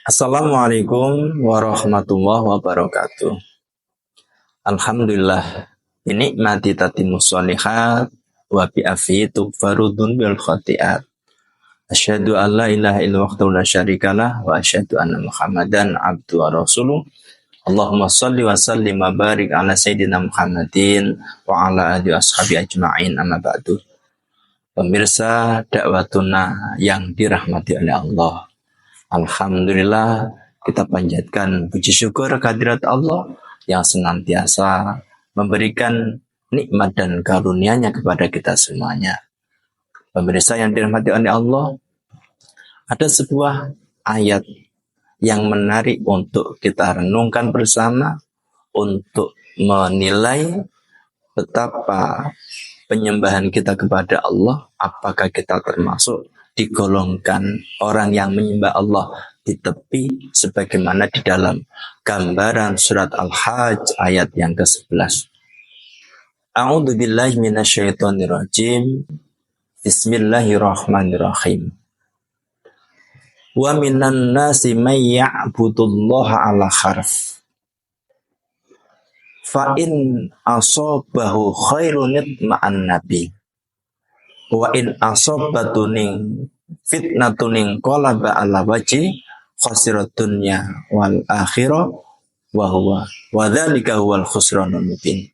Assalamualaikum warahmatullahi wabarakatuh. Alhamdulillah, binikmati tatimus sholihat wa bi'afi tughfarudun bil khati'at. Asyhadu an la ilaha illallah wahdahu la syarikalah wa asyhadu anna Muhammadan abduhu wa rasuluh. Allahumma shalli wa sallim wa barik ala sayyidina Muhammadin wa ala alihi washabi ajma'in, amma ba'du. Pemirsa dakwatuna yang dirahmati oleh Allah, alhamdulillah, kita panjatkan puji syukur kehadirat Allah yang senantiasa memberikan nikmat dan karunia-Nya kepada kita semuanya. Pemirsa yang dirahmati oleh Allah, ada sebuah ayat yang menarik untuk kita renungkan bersama, untuk menilai betapa penyembahan kita kepada Allah, apakah kita termasuk digolongkan orang yang menyembah Allah di tepi sebagaimana di dalam gambaran surat Al-Hajj ayat yang ke-11. A'udzu billahi minasyaitonir rajim. Bismillahirrahmanirrahim. Wa minan nasi may ya'budullaha ala harf. Fa in asabahu khairun ma'an nabi. Wa in asabatuning fitnatuning qalaba ala wajhi khasirat dunya wal akhirah wa dzalika huwal khusranul mubin.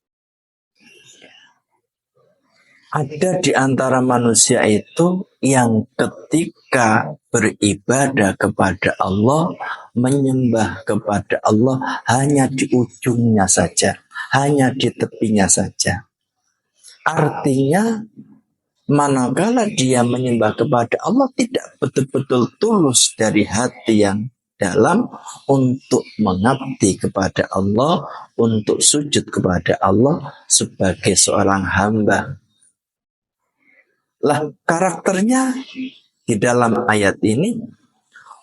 Ada di antara manusia itu yang ketika beribadah kepada Allah, menyembah kepada Allah hanya di ujungnya saja, hanya di tepinya saja. Artinya manakala dia menyembah kepada Allah tidak betul-betul tulus dari hati yang dalam untuk mengabdi kepada Allah, untuk sujud kepada Allah sebagai seorang hamba. Lah, karakternya di dalam ayat ini,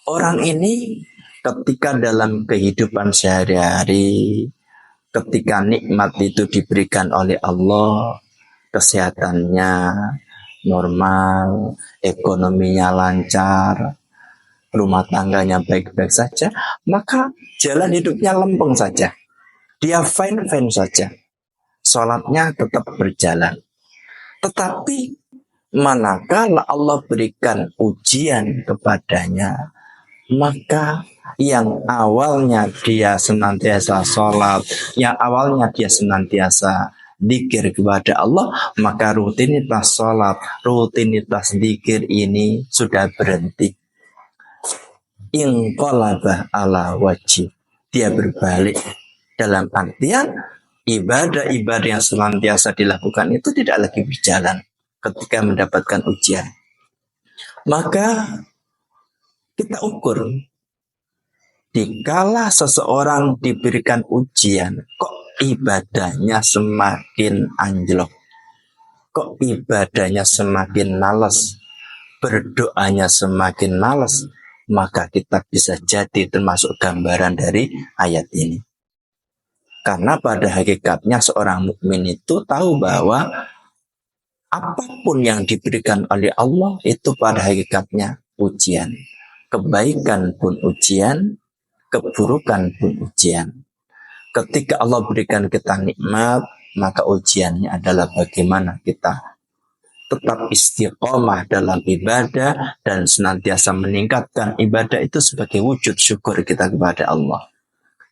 orang ini ketika dalam kehidupan sehari-hari, ketika nikmat itu diberikan oleh Allah, kesehatannya normal, ekonominya lancar, rumah tangganya baik-baik saja, maka jalan hidupnya lempeng saja. Dia fine-fine saja. Sholatnya tetap berjalan. Tetapi manakala Allah berikan ujian kepadanya, maka yang awalnya dia senantiasa sholat, yang awalnya dia senantiasa dzikir kepada Allah, maka rutinitas sholat, rutinitas dzikir ini sudah berhenti. Inqalaba ala wajib, dia berbalik, dalam artian ibadah-ibadah yang senantiasa dilakukan itu tidak lagi berjalan ketika mendapatkan ujian. Maka kita ukur, dikala seseorang diberikan ujian, kok ibadahnya semakin anjlok, kok ibadahnya semakin malas, berdoanya semakin malas, maka kita bisa jadi termasuk gambaran dari ayat ini. Karena pada hakikatnya seorang mukmin itu tahu bahwa apapun yang diberikan oleh Allah itu pada hakikatnya ujian. Kebaikan pun ujian, keburukan pun ujian. Ketika Allah berikan kita nikmat, maka ujiannya adalah bagaimana kita tetap istiqomah dalam ibadah dan senantiasa meningkatkan ibadah itu sebagai wujud syukur kita kepada Allah.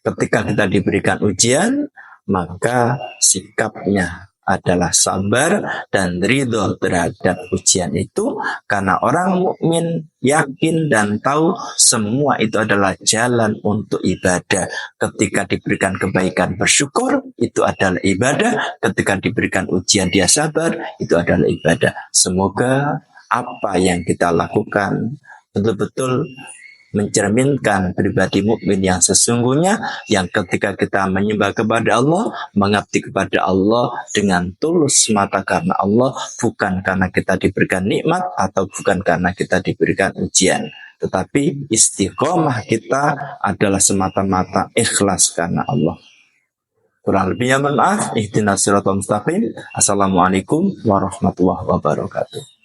Ketika kita diberikan ujian, maka sikapnya adalah sabar dan ridho terhadap ujian itu, karena orang mukmin yakin dan tahu semua itu adalah jalan untuk ibadah. Ketika diberikan kebaikan bersyukur, itu adalah ibadah. Ketika diberikan ujian dia sabar, itu adalah ibadah. Semoga apa yang kita lakukan betul-betul mencerminkan pribadi mukmin yang sesungguhnya, yang ketika kita menyembah kepada Allah, mengabdi kepada Allah dengan tulus semata karena Allah, bukan karena kita diberikan nikmat atau bukan karena kita diberikan ujian, tetapi istiqomah kita adalah semata-mata ikhlas karena Allah. Kurang lebihnya mohon maaf. Ihdinas siratal mustaqim. Assalamualaikum warahmatullahi wabarakatuh.